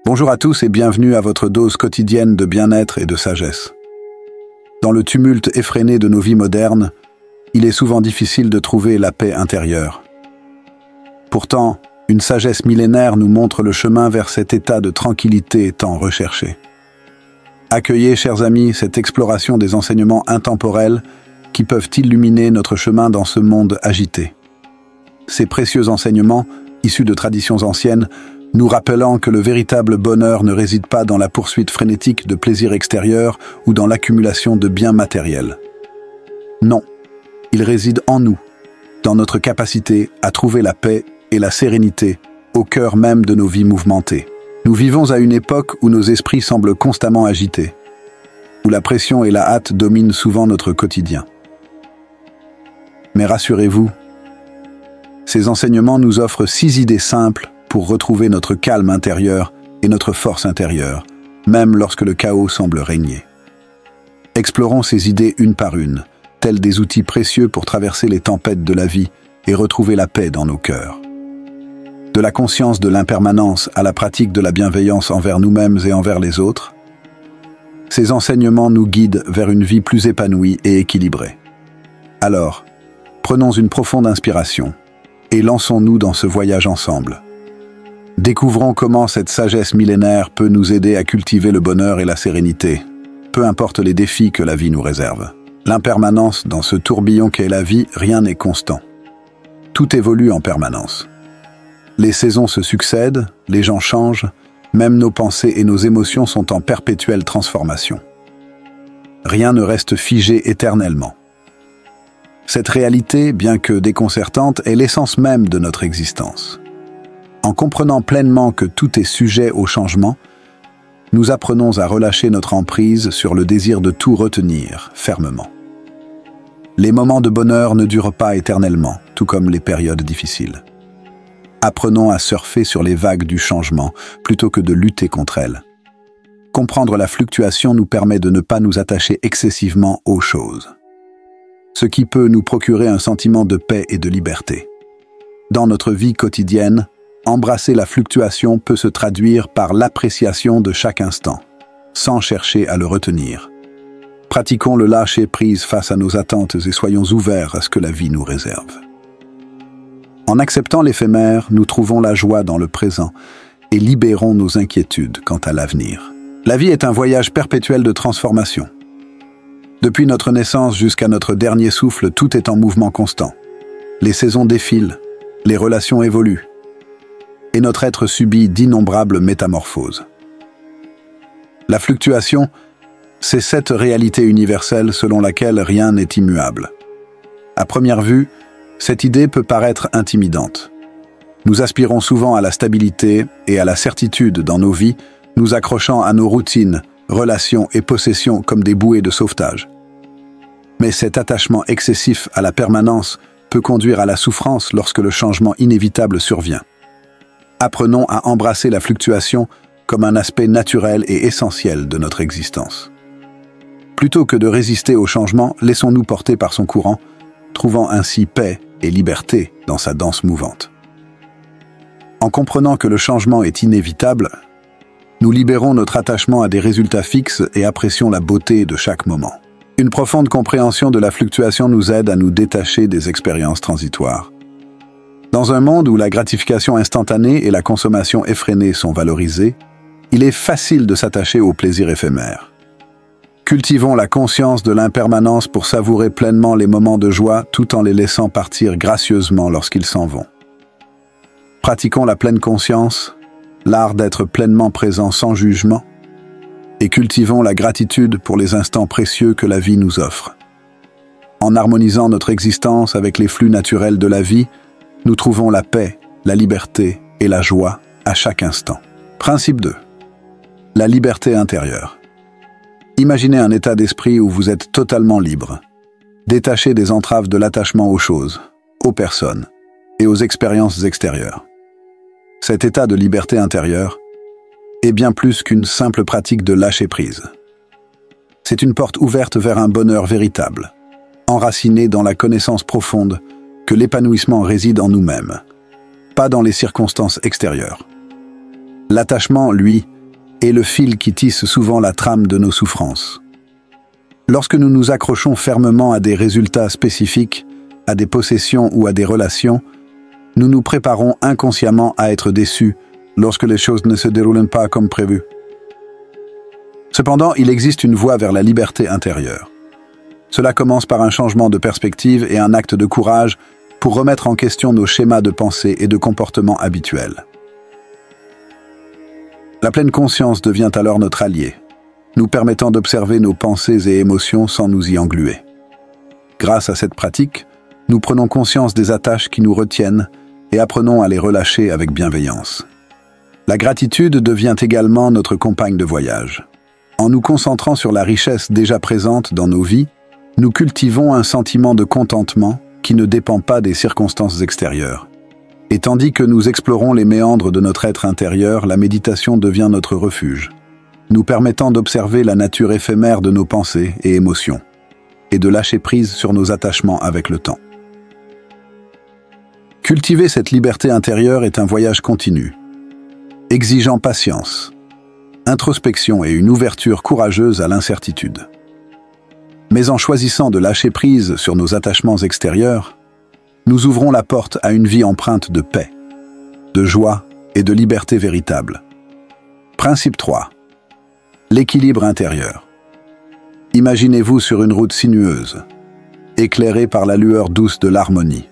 Bonjour à tous et bienvenue à votre dose quotidienne de bien-être et de sagesse. Dans le tumulte effréné de nos vies modernes, il est souvent difficile de trouver la paix intérieure. Pourtant, une sagesse millénaire nous montre le chemin vers cet état de tranquillité tant recherché. Accueillez, chers amis, cette exploration des enseignements intemporels qui peuvent illuminer notre chemin dans ce monde agité. Ces précieux enseignements, issus de traditions anciennes, nous rappelant que le véritable bonheur ne réside pas dans la poursuite frénétique de plaisirs extérieurs ou dans l'accumulation de biens matériels. Non, il réside en nous, dans notre capacité à trouver la paix et la sérénité au cœur même de nos vies mouvementées. Nous vivons à une époque où nos esprits semblent constamment agités, où la pression et la hâte dominent souvent notre quotidien. Mais rassurez-vous, ces enseignements nous offrent 6 idées simples pour retrouver notre calme intérieur et notre force intérieure, même lorsque le chaos semble régner. Explorons ces idées une par une, tels des outils précieux pour traverser les tempêtes de la vie et retrouver la paix dans nos cœurs. De la conscience de l'impermanence à la pratique de la bienveillance envers nous-mêmes et envers les autres, ces enseignements nous guident vers une vie plus épanouie et équilibrée. Alors, prenons une profonde inspiration et lançons-nous dans ce voyage ensemble. Découvrons comment cette sagesse millénaire peut nous aider à cultiver le bonheur et la sérénité, peu importe les défis que la vie nous réserve. L'impermanence, dans ce tourbillon qu'est la vie, rien n'est constant. Tout évolue en permanence. Les saisons se succèdent, les gens changent, même nos pensées et nos émotions sont en perpétuelle transformation. Rien ne reste figé éternellement. Cette réalité, bien que déconcertante, est l'essence même de notre existence. En comprenant pleinement que tout est sujet au changement, nous apprenons à relâcher notre emprise sur le désir de tout retenir fermement. Les moments de bonheur ne durent pas éternellement, tout comme les périodes difficiles. Apprenons à surfer sur les vagues du changement plutôt que de lutter contre elles. Comprendre la fluctuation nous permet de ne pas nous attacher excessivement aux choses, ce qui peut nous procurer un sentiment de paix et de liberté. Dans notre vie quotidienne, embrasser la fluctuation peut se traduire par l'appréciation de chaque instant, sans chercher à le retenir. Pratiquons le lâcher-prise face à nos attentes et soyons ouverts à ce que la vie nous réserve. En acceptant l'éphémère, nous trouvons la joie dans le présent et libérons nos inquiétudes quant à l'avenir. La vie est un voyage perpétuel de transformation. Depuis notre naissance jusqu'à notre dernier souffle, tout est en mouvement constant. Les saisons défilent, les relations évoluent, et notre être subit d'innombrables métamorphoses. La fluctuation, c'est cette réalité universelle selon laquelle rien n'est immuable. À première vue, cette idée peut paraître intimidante. Nous aspirons souvent à la stabilité et à la certitude dans nos vies, nous accrochant à nos routines, relations et possessions comme des bouées de sauvetage. Mais cet attachement excessif à la permanence peut conduire à la souffrance lorsque le changement inévitable survient. Apprenons à embrasser la fluctuation comme un aspect naturel et essentiel de notre existence. Plutôt que de résister au changement, laissons-nous porter par son courant, trouvant ainsi paix et liberté dans sa danse mouvante. En comprenant que le changement est inévitable, nous libérons notre attachement à des résultats fixes et apprécions la beauté de chaque moment. Une profonde compréhension de la fluctuation nous aide à nous détacher des expériences transitoires. Dans un monde où la gratification instantanée et la consommation effrénée sont valorisées, il est facile de s'attacher aux plaisirs éphémères. Cultivons la conscience de l'impermanence pour savourer pleinement les moments de joie tout en les laissant partir gracieusement lorsqu'ils s'en vont. Pratiquons la pleine conscience, l'art d'être pleinement présent sans jugement, et cultivons la gratitude pour les instants précieux que la vie nous offre. En harmonisant notre existence avec les flux naturels de la vie, nous trouvons la paix, la liberté et la joie à chaque instant. Principe 2. La liberté intérieure. Imaginez un état d'esprit où vous êtes totalement libre, détaché des entraves de l'attachement aux choses, aux personnes et aux expériences extérieures. Cet état de liberté intérieure est bien plus qu'une simple pratique de lâcher-prise. C'est une porte ouverte vers un bonheur véritable, enraciné dans la connaissance profonde que l'épanouissement réside en nous-mêmes, pas dans les circonstances extérieures. L'attachement, lui, est le fil qui tisse souvent la trame de nos souffrances. Lorsque nous nous accrochons fermement à des résultats spécifiques, à des possessions ou à des relations, nous nous préparons inconsciemment à être déçus lorsque les choses ne se déroulent pas comme prévu. Cependant, il existe une voie vers la liberté intérieure. Cela commence par un changement de perspective et un acte de courage pour remettre en question nos schémas de pensée et de comportement habituels. La pleine conscience devient alors notre allié, nous permettant d'observer nos pensées et émotions sans nous y engluer. Grâce à cette pratique, nous prenons conscience des attaches qui nous retiennent et apprenons à les relâcher avec bienveillance. La gratitude devient également notre compagne de voyage. En nous concentrant sur la richesse déjà présente dans nos vies, nous cultivons un sentiment de contentement qui ne dépend pas des circonstances extérieures. Et tandis que nous explorons les méandres de notre être intérieur, la méditation devient notre refuge, nous permettant d'observer la nature éphémère de nos pensées et émotions, et de lâcher prise sur nos attachements avec le temps. Cultiver cette liberté intérieure est un voyage continu, exigeant patience, introspection et une ouverture courageuse à l'incertitude. Mais en choisissant de lâcher prise sur nos attachements extérieurs, nous ouvrons la porte à une vie empreinte de paix, de joie et de liberté véritable. Principe 3. L'équilibre intérieur. Imaginez-vous sur une route sinueuse, éclairée par la lueur douce de l'harmonie.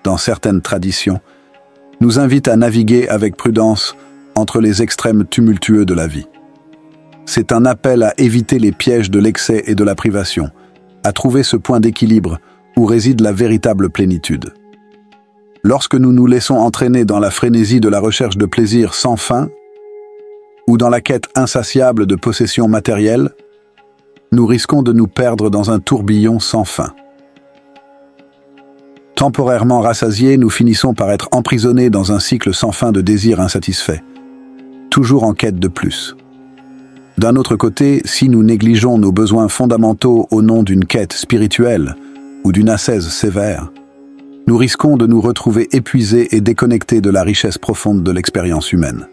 Dans certaines traditions, nous invitent à naviguer avec prudence entre les extrêmes tumultueux de la vie. C'est un appel à éviter les pièges de l'excès et de la privation, à trouver ce point d'équilibre où réside la véritable plénitude. Lorsque nous nous laissons entraîner dans la frénésie de la recherche de plaisir sans fin, ou dans la quête insatiable de possessions matérielles, nous risquons de nous perdre dans un tourbillon sans fin. Temporairement rassasiés, nous finissons par être emprisonnés dans un cycle sans fin de désirs insatisfaits, toujours en quête de plus. D'un autre côté, si nous négligeons nos besoins fondamentaux au nom d'une quête spirituelle ou d'une ascèse sévère, nous risquons de nous retrouver épuisés et déconnectés de la richesse profonde de l'expérience humaine.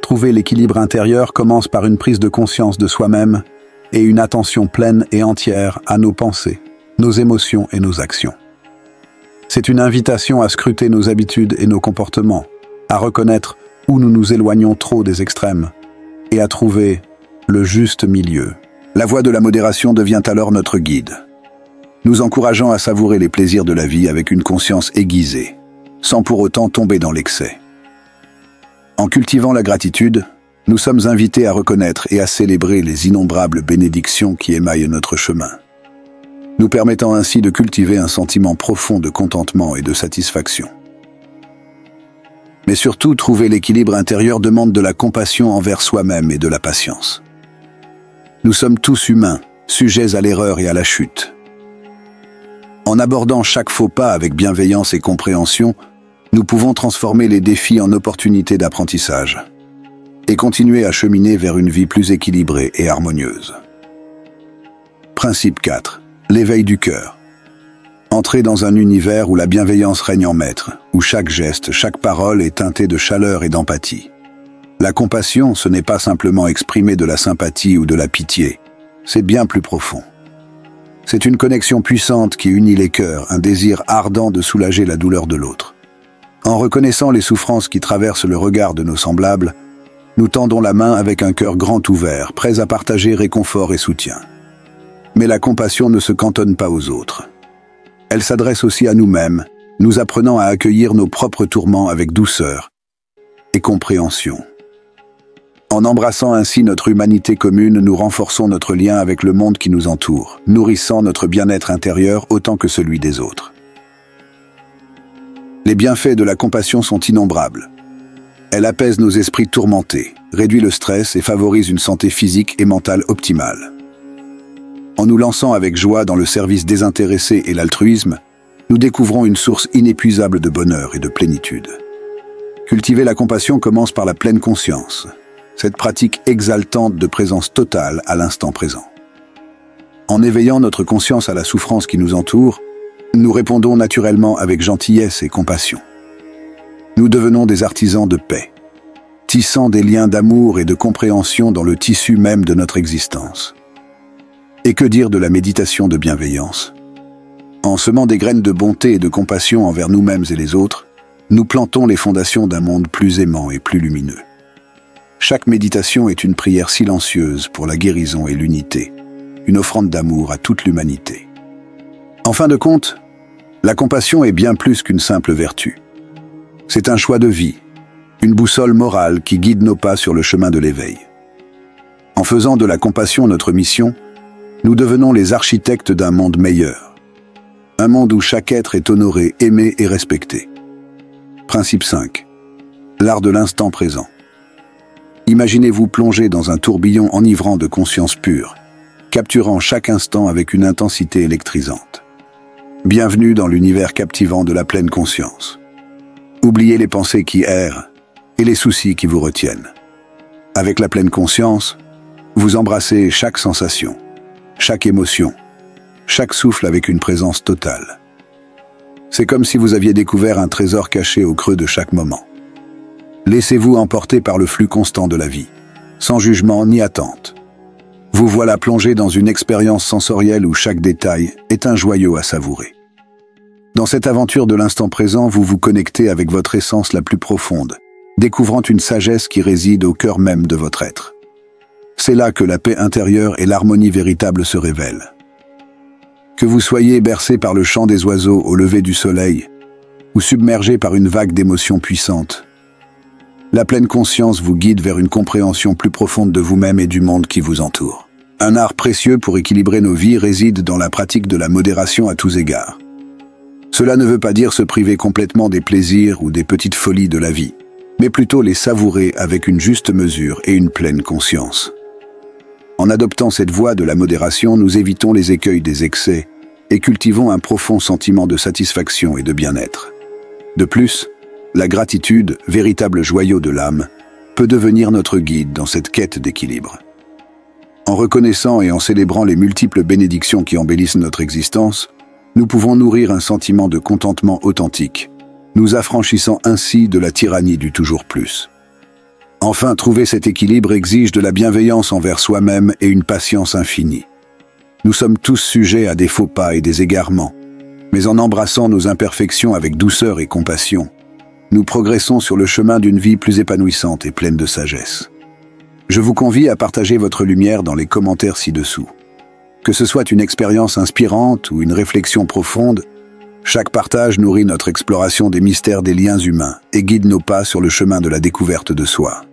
Trouver l'équilibre intérieur commence par une prise de conscience de soi-même et une attention pleine et entière à nos pensées, nos émotions et nos actions. C'est une invitation à scruter nos habitudes et nos comportements, à reconnaître où nous nous éloignons trop des extrêmes et à trouver le juste milieu. La voie de la modération devient alors notre guide, nous encourageant à savourer les plaisirs de la vie avec une conscience aiguisée, sans pour autant tomber dans l'excès. En cultivant la gratitude, nous sommes invités à reconnaître et à célébrer les innombrables bénédictions qui émaillent notre chemin, nous permettant ainsi de cultiver un sentiment profond de contentement et de satisfaction. Mais surtout, trouver l'équilibre intérieur demande de la compassion envers soi-même et de la patience. Nous sommes tous humains, sujets à l'erreur et à la chute. En abordant chaque faux pas avec bienveillance et compréhension, nous pouvons transformer les défis en opportunités d'apprentissage et continuer à cheminer vers une vie plus équilibrée et harmonieuse. Principe 4. L'éveil du cœur. Entrez dans un univers où la bienveillance règne en maître, où chaque geste, chaque parole est teintée de chaleur et d'empathie. La compassion, ce n'est pas simplement exprimer de la sympathie ou de la pitié, c'est bien plus profond. C'est une connexion puissante qui unit les cœurs, un désir ardent de soulager la douleur de l'autre. En reconnaissant les souffrances qui traversent le regard de nos semblables, nous tendons la main avec un cœur grand ouvert, prêts à partager réconfort et soutien. Mais la compassion ne se cantonne pas aux autres. Elle s'adresse aussi à nous-mêmes, nous apprenant à accueillir nos propres tourments avec douceur et compréhension. En embrassant ainsi notre humanité commune, nous renforçons notre lien avec le monde qui nous entoure, nourrissant notre bien-être intérieur autant que celui des autres. Les bienfaits de la compassion sont innombrables. Elle apaise nos esprits tourmentés, réduit le stress et favorise une santé physique et mentale optimale. En nous lançant avec joie dans le service désintéressé et l'altruisme, nous découvrons une source inépuisable de bonheur et de plénitude. Cultiver la compassion commence par la pleine conscience, cette pratique exaltante de présence totale à l'instant présent. En éveillant notre conscience à la souffrance qui nous entoure, nous répondons naturellement avec gentillesse et compassion. Nous devenons des artisans de paix, tissant des liens d'amour et de compréhension dans le tissu même de notre existence. Et que dire de la méditation de bienveillance? En semant des graines de bonté et de compassion envers nous-mêmes et les autres, nous plantons les fondations d'un monde plus aimant et plus lumineux. Chaque méditation est une prière silencieuse pour la guérison et l'unité, une offrande d'amour à toute l'humanité. En fin de compte, la compassion est bien plus qu'une simple vertu. C'est un choix de vie, une boussole morale qui guide nos pas sur le chemin de l'éveil. En faisant de la compassion notre mission, nous devenons les architectes d'un monde meilleur. Un monde où chaque être est honoré, aimé et respecté. Principe 5. L'art de l'instant présent. Imaginez-vous plonger dans un tourbillon enivrant de conscience pure, capturant chaque instant avec une intensité électrisante. Bienvenue dans l'univers captivant de la pleine conscience. Oubliez les pensées qui errent et les soucis qui vous retiennent. Avec la pleine conscience, vous embrassez chaque sensation, chaque émotion, chaque souffle avec une présence totale. C'est comme si vous aviez découvert un trésor caché au creux de chaque moment. Laissez-vous emporter par le flux constant de la vie, sans jugement ni attente. Vous voilà plongé dans une expérience sensorielle où chaque détail est un joyau à savourer. Dans cette aventure de l'instant présent, vous vous connectez avec votre essence la plus profonde, découvrant une sagesse qui réside au cœur même de votre être. C'est là que la paix intérieure et l'harmonie véritable se révèlent. Que vous soyez bercé par le chant des oiseaux au lever du soleil, ou submergé par une vague d'émotions puissantes, la pleine conscience vous guide vers une compréhension plus profonde de vous-même et du monde qui vous entoure. Un art précieux pour équilibrer nos vies réside dans la pratique de la modération à tous égards. Cela ne veut pas dire se priver complètement des plaisirs ou des petites folies de la vie, mais plutôt les savourer avec une juste mesure et une pleine conscience. En adoptant cette voie de la modération, nous évitons les écueils des excès et cultivons un profond sentiment de satisfaction et de bien-être. De plus, la gratitude, véritable joyau de l'âme, peut devenir notre guide dans cette quête d'équilibre. En reconnaissant et en célébrant les multiples bénédictions qui embellissent notre existence, nous pouvons nourrir un sentiment de contentement authentique, nous affranchissant ainsi de la tyrannie du toujours plus. Enfin, trouver cet équilibre exige de la bienveillance envers soi-même et une patience infinie. Nous sommes tous sujets à des faux pas et des égarements, mais en embrassant nos imperfections avec douceur et compassion, nous progressons sur le chemin d'une vie plus épanouissante et pleine de sagesse. Je vous convie à partager votre lumière dans les commentaires ci-dessous. Que ce soit une expérience inspirante ou une réflexion profonde, chaque partage nourrit notre exploration des mystères des liens humains et guide nos pas sur le chemin de la découverte de soi.